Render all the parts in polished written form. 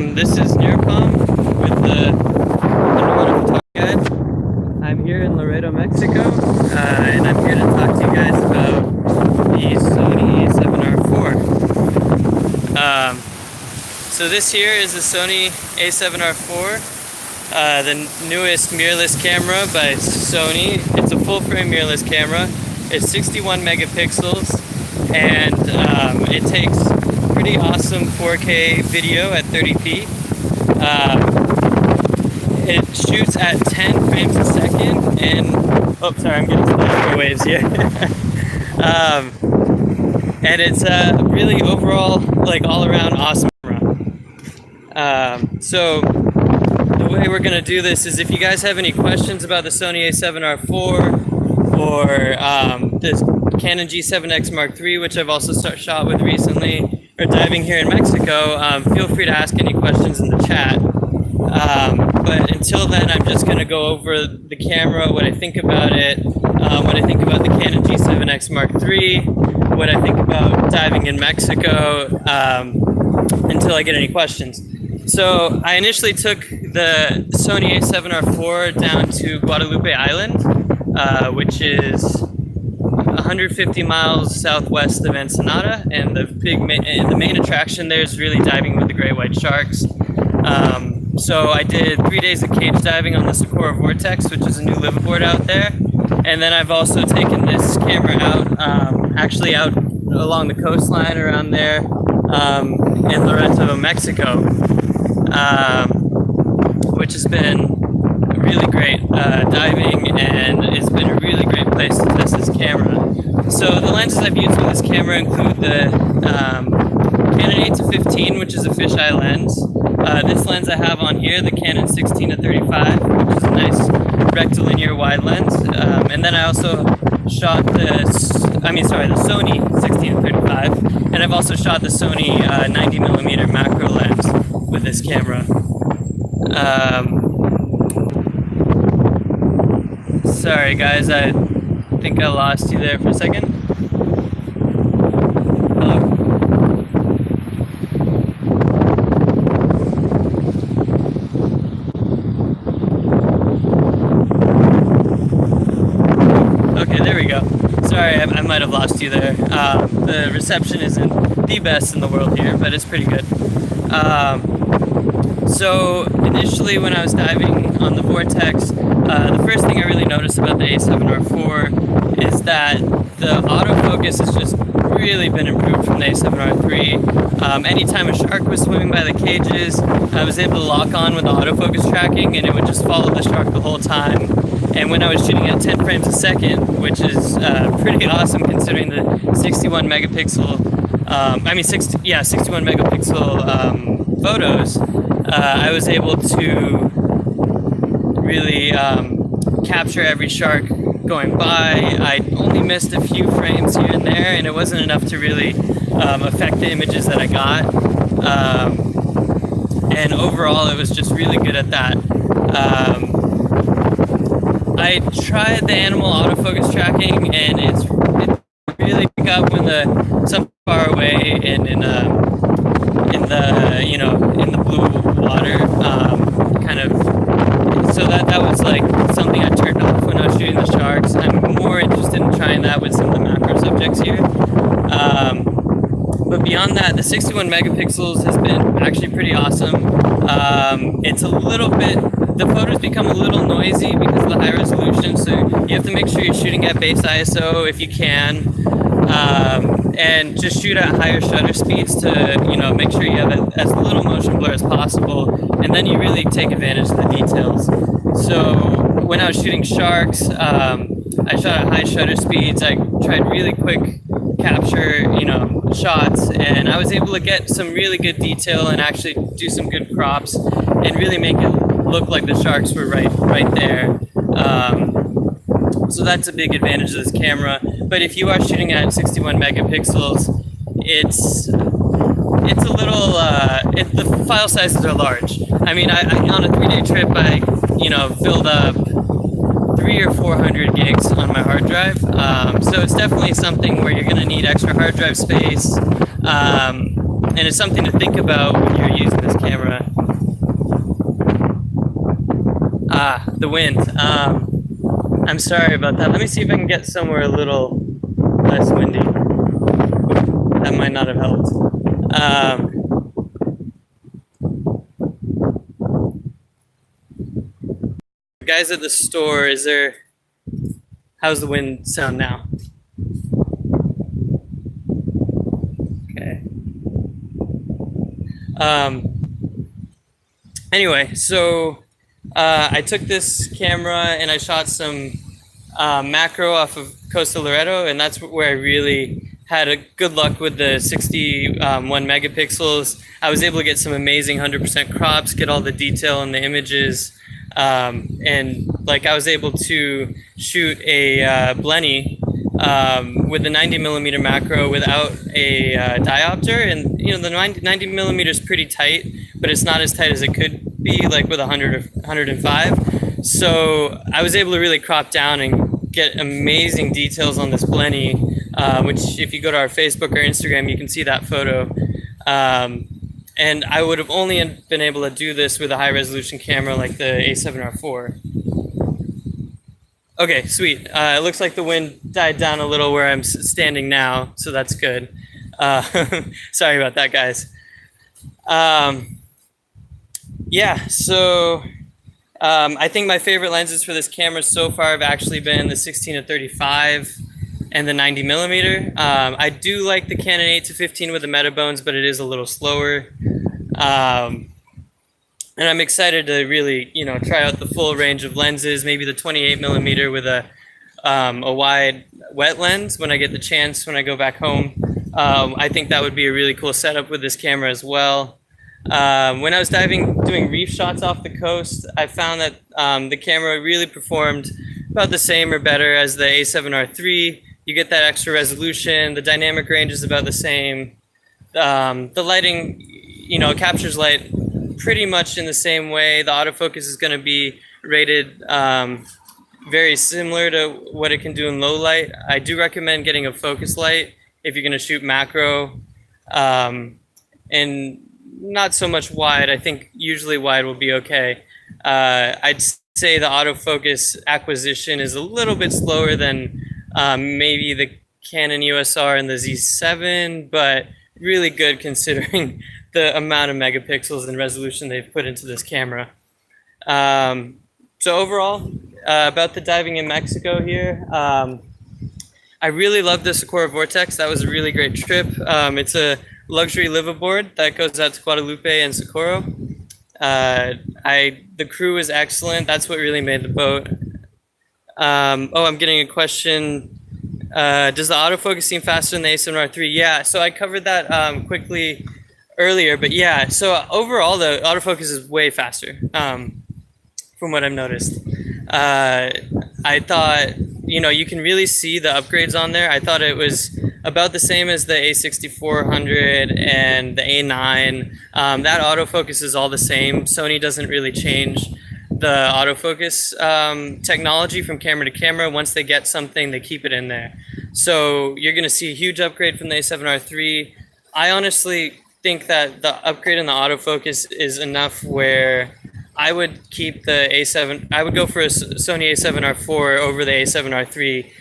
This is Nirpam with the Underwater Photography Guide. I'm here in Laredo, Mexico, and I'm here to talk to you guys about the Sony A7R IV. So this here is the Sony A7R IV, the newest mirrorless camera by Sony. It's a full-frame mirrorless camera. It's 61 megapixels, and it takes pretty awesome 4K video at 30p. It shoots at 10 frames a second, and oh, sorry, I'm getting some extra waves here. And it's a really overall, like, all-around awesome camera. So the way we're gonna do this is, if you guys have any questions about the Sony A7R IV or this Canon G7X Mark III, which I've also shot with recently, or diving here in Mexico, feel free to ask any questions in the chat. But until then, I'm just going to go over the camera, what I think about it, what I think about the Canon G7X Mark III, what I think about diving in Mexico, until I get any questions. So I initially took the Sony A7R IV down to Guadalupe Island, which is 150 miles southwest of Ensenada, and the main attraction there is really diving with the great white sharks. So I did 3 days of cage diving on the Socorro Vortex, which is a new liveaboard out there, and then I've also taken this camera out, actually out along the coastline around there in Loreto, Mexico, which has been really great diving, and it's been a really great place to test this camera. So the lenses I've used with this camera include the Canon 8-15, which is a fisheye lens. This lens I have on here, the Canon 16-35, which is a nice rectilinear wide lens. And then I also shot the Sony 16-35, and I've also shot the Sony 90mm macro lens with this camera. Sorry guys, I think I lost you there for a second. Hello? Okay, there we go. Sorry, I might have lost you there. The reception isn't the best in the world here, but it's pretty good. So initially when I was diving on the Vortex, the first thing I really noticed about the A7R IV is that the autofocus has just really been improved from the A7R III. Anytime a shark was swimming by the cages, I was able to lock on with the autofocus tracking, and it would just follow the shark the whole time. And when I was shooting at 10 frames a second, which is pretty awesome considering the 61 megapixel, 61 megapixel photos, I was able to really capture every shark going by. I only missed a few frames here and there, and it wasn't enough to really affect the images that I got. And overall, it was just really good at that. I tried the animal autofocus tracking, and it really pick up when something far away and in the blue water, so that was like something I turned off when I was shooting the sharks. I'm more interested in trying that with some of the macro subjects here. But beyond that, the 61 megapixels has been actually pretty awesome. It's a little bit, the photos become a little noisy because of the high resolution, so you have to make sure you're shooting at base ISO if you can, and just shoot at higher shutter speeds to, make sure you have as little motion blur as possible, and then you really take advantage of the details. So when I was shooting sharks, I shot at high shutter speeds. I tried really quick capture, shots, and I was able to get some really good detail and actually do some good crops and really make it look like the sharks were right there. So that's a big advantage of this camera. But if you are shooting at 61 megapixels, it's a little, the file sizes are large. I mean, I on a 3-day trip, I filled up 300 or 400 gigs on my hard drive. So it's definitely something where you're going to need extra hard drive space. And it's something to think about when you're using this camera. The wind. I'm sorry about that. Let me see if I can get somewhere a little less windy. That might not have helped. Guys at the store, how's the wind sound now? Okay. Anyway, so I took this camera and I shot some macro off of Costa Loreto, and that's where I really had a good luck with the 61 megapixels. I was able to get some amazing 100% crops, get all the detail in the images, and like I was able to shoot a Blenny with the 90 millimeter macro without a diopter, and you know the 90 millimeter is pretty tight, but it's not as tight as it could be, like with 100 or 105. So I was able to really crop down and get amazing details on this Blenny, which if you go to our Facebook or Instagram, you can see that photo. And I would have only been able to do this with a high resolution camera like the A7R IV. Okay, sweet. It looks like the wind died down a little where I'm standing now, so that's good. Sorry about that, guys. Yeah, so I think my favorite lenses for this camera so far have actually been the 16-35 and the 90 millimeter. I do like the Canon 8-15 with the Metabones, but it is a little slower. And I'm excited to really, you know, try out the full range of lenses, maybe the 28 millimeter with a wide wet lens when I get the chance when I go back home. I think that would be a really cool setup with this camera as well. When I was doing reef shots off the coast, I found that the camera really performed about the same or better as the A7R III. You get that extra resolution. The dynamic range is about the same. The lighting, you know, captures light pretty much in the same way. The autofocus is going to be rated very similar to what it can do in low light. I do recommend getting a focus light if you're going to shoot macro, and not so much wide. I think usually wide will be okay. I'd say the autofocus acquisition is a little bit slower than maybe the Canon USR and the Z7, but really good considering the amount of megapixels and resolution they've put into this camera. So overall, about the diving in Mexico here, I really love the Socorro Vortex. That was a really great trip. It's a luxury liveaboard that goes out to Guadalupe and Socorro. The crew was excellent. That's what really made the boat. Oh, I'm getting a question. Does the autofocus seem faster than the A7R III? Yeah, so I covered that quickly earlier, but yeah, so overall the autofocus is way faster from what I've noticed. I thought, you know, you can really see the upgrades on there. I thought it was about the same as the A6400 and the A9. That autofocus is all the same. Sony doesn't really change the autofocus technology from camera to camera. Once they get something, they keep it in there. So you're going to see a huge upgrade from the A7R III. I honestly think that the upgrade in the autofocus is enough where I would keep the A7. I would go for a Sony A7R IV over the A7R III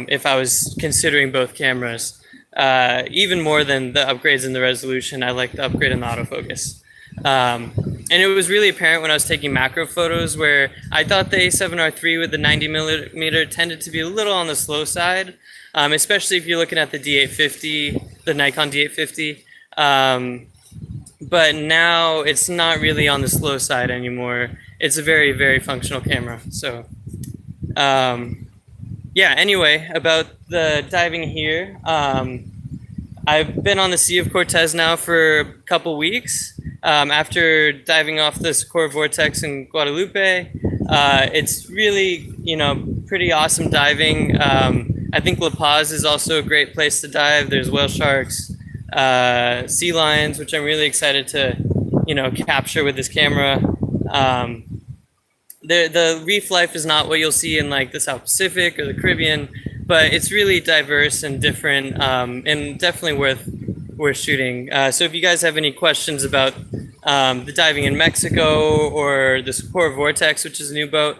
if I was considering both cameras. Even more than the upgrades in the resolution, I like the upgrade in the autofocus. And it was really apparent when I was taking macro photos where I thought the A7R III with the 90 millimeter tended to be a little on the slow side, especially if you're looking at the D850, the Nikon D850. But now it's not really on the slow side anymore. It's a very, very functional camera. So, yeah, anyway, about the diving here. I've been on the Sea of Cortez now for a couple weeks. After diving off the Socorro Vortex in Guadalupe, it's really, you know, pretty awesome diving. I think La Paz is also a great place to dive. There's whale sharks, sea lions, which I'm really excited to, you know, capture with this camera. The reef life is not what you'll see in like the South Pacific or the Caribbean, but it's really diverse and different, and definitely worth shooting. So if you guys have any questions about the diving in Mexico or the Support Vortex, which is a new boat,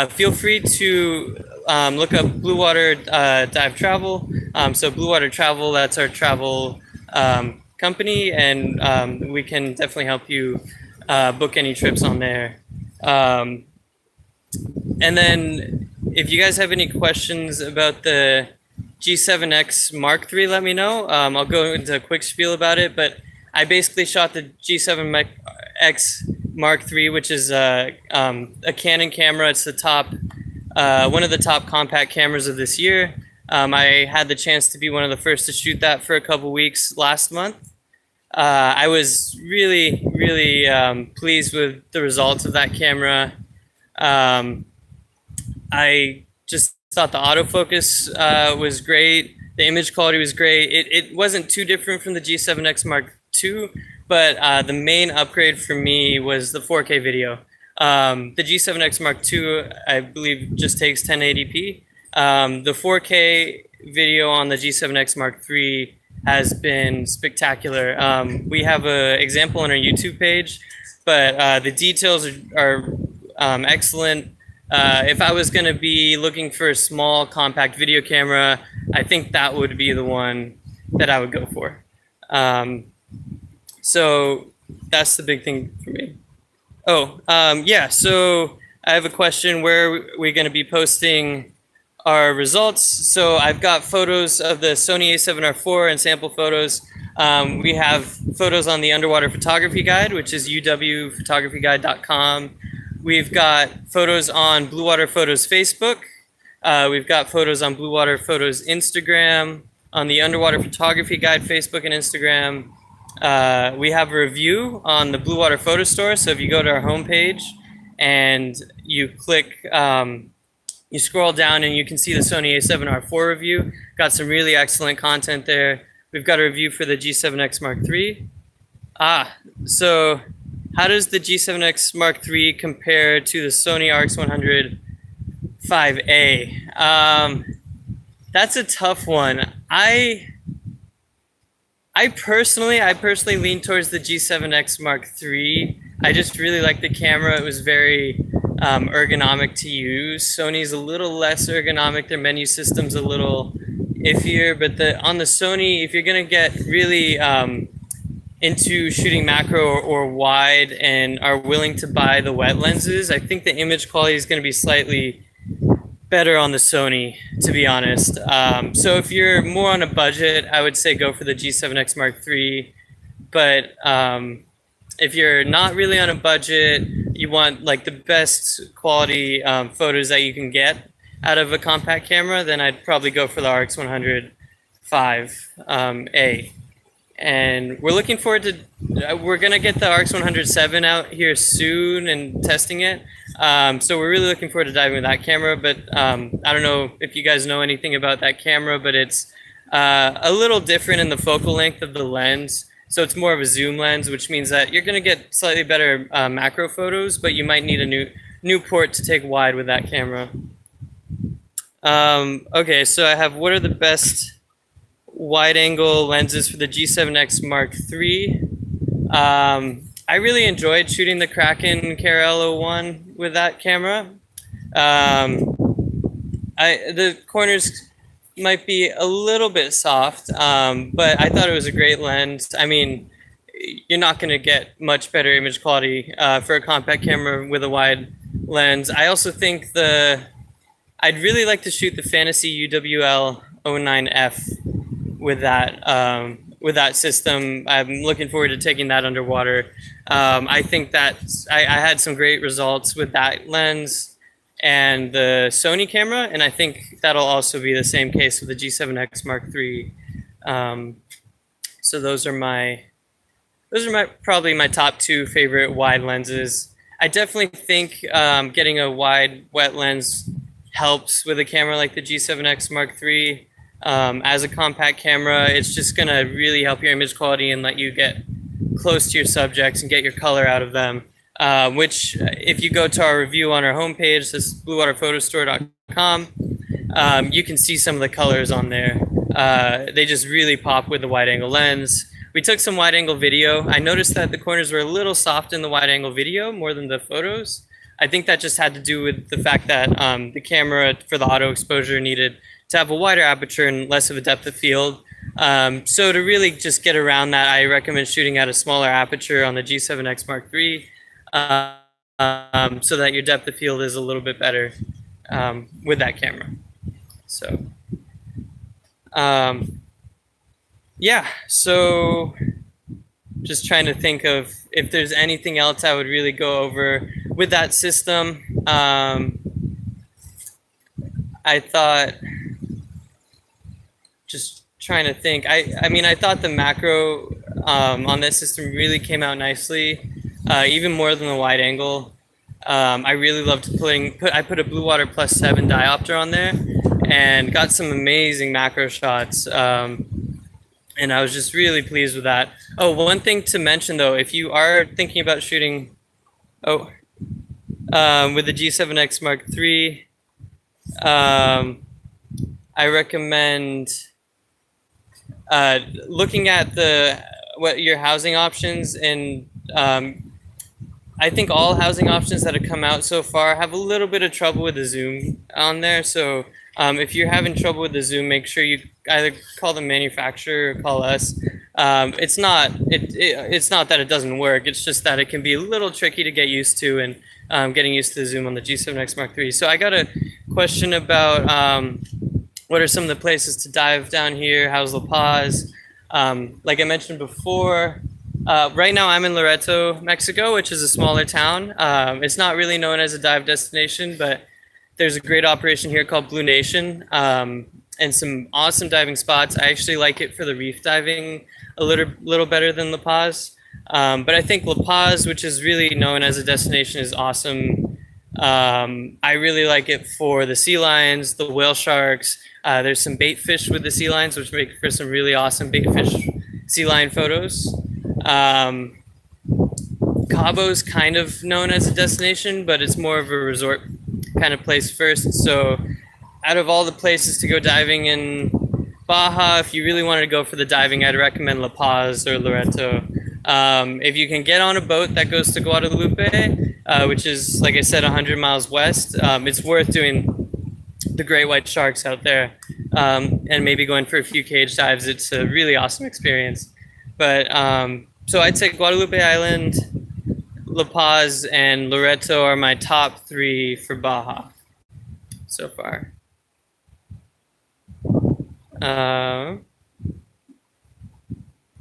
feel free to look up Blue Water Dive Travel. So Blue Water Travel, that's our travel company, and we can definitely help you book any trips on there. And then if you guys have any questions about the G7X Mark III, let me know. I'll go into a quick spiel about it, but I basically shot the G7X Mark III, which is a Canon camera. It's the top, one of the top compact cameras of this year. I had the chance to be one of the first to shoot that for a couple weeks last month. I was really, really pleased with the results of that camera. I just thought the autofocus was great. The image quality was great. It wasn't too different from the G7X Mark II, but the main upgrade for me was the 4K video. The G7X Mark II, I believe, just takes 1080p. The 4K video on the G7X Mark III has been spectacular. We have an example on our YouTube page, but the details are excellent. If I was going to be looking for a small compact video camera, I think that would be the one that I would go for. So that's the big thing for me. Yeah, so I have a question. Where are we going to be posting our results? So I've got photos of the Sony A7R IV and sample photos. We have photos on the Underwater Photography Guide, which is uwphotographyguide.com. We've got photos on Blue Water Photos Facebook. We've got photos on Blue Water Photos Instagram, on the Underwater Photography Guide Facebook and Instagram. We have a review on the Blue Water Photo Store. So if you go to our homepage and you click, you scroll down and you can see the Sony A7R IV review. Got some really excellent content there. We've got a review for the G7X Mark III. So how does the G7X Mark III compare to the Sony RX100 5A? That's a tough one. I personally lean towards the G7X Mark III. I just really like the camera. It was very ergonomic to use. Sony's a little less ergonomic. Their menu system's a little iffier, but on the Sony, if you're gonna get really into shooting macro or wide and are willing to buy the wet lenses, I think the image quality is going to be slightly better on the Sony, to be honest. So if you're more on a budget, I would say go for the G7X Mark III. But if you're not really on a budget, you want like the best quality photos that you can get out of a compact camera, then I'd probably go for the RX100 5A. And we're looking forward to, we're going to get the RX100 out here soon and testing it. So we're really looking forward to diving with that camera. But I don't know if you guys know anything about that camera, but it's a little different in the focal length of the lens. So it's more of a zoom lens, which means that you're going to get slightly better macro photos, but you might need a new port to take wide with that camera. Okay, so I have, what are the best wide-angle lenses for the G7X Mark III? I really enjoyed shooting the Kraken KRL-01 with that camera. The corners might be a little bit soft, but I thought it was a great lens. I mean, you're not going to get much better image quality for a compact camera with a wide lens. I also think I'd really like to shoot the Fantasy UWL-09F with that system. I'm looking forward to taking that underwater. I think that I had some great results with that lens and the Sony camera, and I think that'll also be the same case with the G7X Mark III. So those are probably my top two favorite wide lenses. I definitely think getting a wide wet lens helps with a camera like the G7X Mark III. As a compact camera, it's just going to really help your image quality and let you get close to your subjects and get your color out of them, which if you go to our review on our homepage, this is bluewaterphotostore.com, you can see some of the colors on there. They just really pop with the wide angle lens. we took some wide angle video. I noticed that the corners were a little soft in the wide angle video more than the photos. I think that just had to do with the fact that the camera for the auto exposure needed to have a wider aperture and less of a depth of field. So to really just get around that, I recommend shooting at a smaller aperture on the G7X Mark III, so that your depth of field is a little bit better with that camera. So yeah, so just trying to think of if there's anything else I would really go over with that system. I thought, just trying to think, I mean, I thought the macro on this system really came out nicely, even more than the wide angle. I really loved I put a Blue Water +7 diopter on there and got some amazing macro shots. And I was just really pleased with that. Oh, one thing to mention though, if you are thinking about shooting, with the G7X Mark III, I recommend looking at your housing options, and I think all housing options that have come out so far have a little bit of trouble with the zoom on there. So if you're having trouble with the zoom, make sure you either call the manufacturer or call us. It's not that it doesn't work. It's just that it can be a little tricky to get used to, and getting used to the zoom on the G7X Mark III. So I got a question about what are some of the places to dive down here? How's La Paz? Like I mentioned before, right now I'm in Loreto, Mexico, which is a smaller town. It's not really known as a dive destination, but there's a great operation here called Blue Nation, and some awesome diving spots. I actually like it for the reef diving a little better than La Paz. But I think La Paz, which is really known as a destination, is awesome. I really like it for the sea lions, the whale sharks. There's some bait fish with the sea lions, which make for some really awesome bait fish sea lion photos. Cabo's kind of known as a destination, but it's more of a resort kind of place first. So out of all the places to go diving in Baja, if you really wanted to go for the diving, I'd recommend La Paz or Loreto. If you can get on a boat that goes to Guadalupe, which is, like I said, 100 miles west, it's worth doing the great white sharks out there, and maybe going for a few cage dives. It's a really awesome experience. But so I'd say Guadalupe Island, La Paz, and Loreto are my top 3 for Baja so far.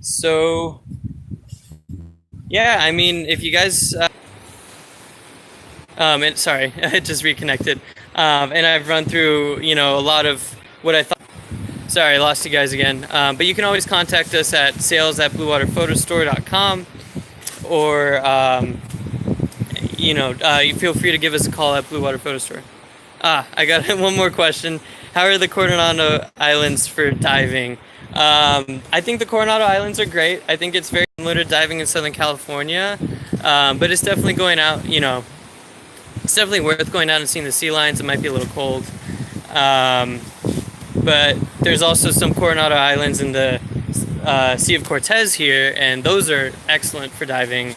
So yeah, I mean, if you guys, sorry, it just reconnected. And I've run through, a lot of what I thought. Sorry, I lost you guys again. But you can always contact us at sales@bluewaterphotostore.com, or you feel free to give us a call at Blue Water Photo Store. I got one more question. How are the Coronado Islands for diving? I think the Coronado Islands are great. I think it's very similar to diving in Southern California, but it's definitely going out, it's definitely worth going out and seeing the sea lions. It might be a little cold. But there's also some Coronado Islands in the Sea of Cortez here, and those are excellent for diving.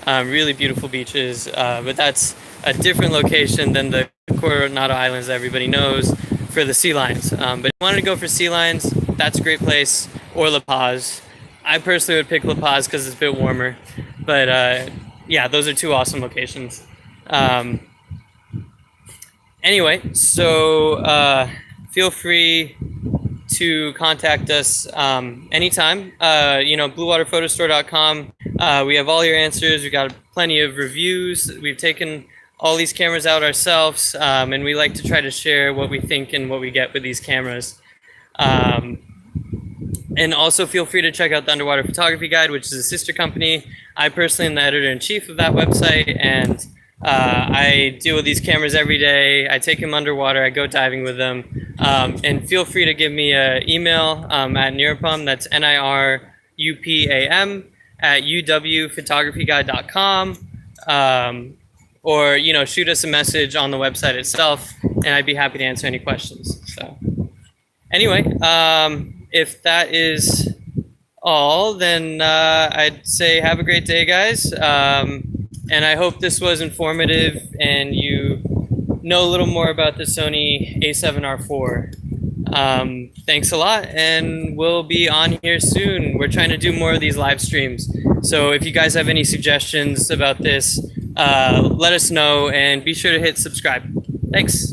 Really beautiful beaches, but that's a different location than the Coronado Islands that everybody knows for the sea lions. But if you wanted to go for sea lions, that's a great place, or La Paz. I personally would pick La Paz because it's a bit warmer, but yeah, those are 2 awesome locations. Anyway, so feel free to contact us anytime. BlueWaterPhotoStore.com. We have all your answers. We got plenty of reviews. We've taken all these cameras out ourselves, and we like to try to share what we think and what we get with these cameras. And also feel free to check out the Underwater Photography Guide, which is a sister company. I personally am the editor-in-chief of that website, and I deal with these cameras every day. I take them underwater. I go diving with them. And feel free to give me an email at Nirupam, that's NIRUPAM, at uwphotographyguide.com. Or, shoot us a message on the website itself, and I'd be happy to answer any questions. So anyway, if that is all, then I'd say have a great day, guys. And I hope this was informative and you know a little more about the Sony A7R IV. Thanks a lot, and we'll be on here soon. We're trying to do more of these live streams. So if you guys have any suggestions about this, let us know, and be sure to hit subscribe. Thanks.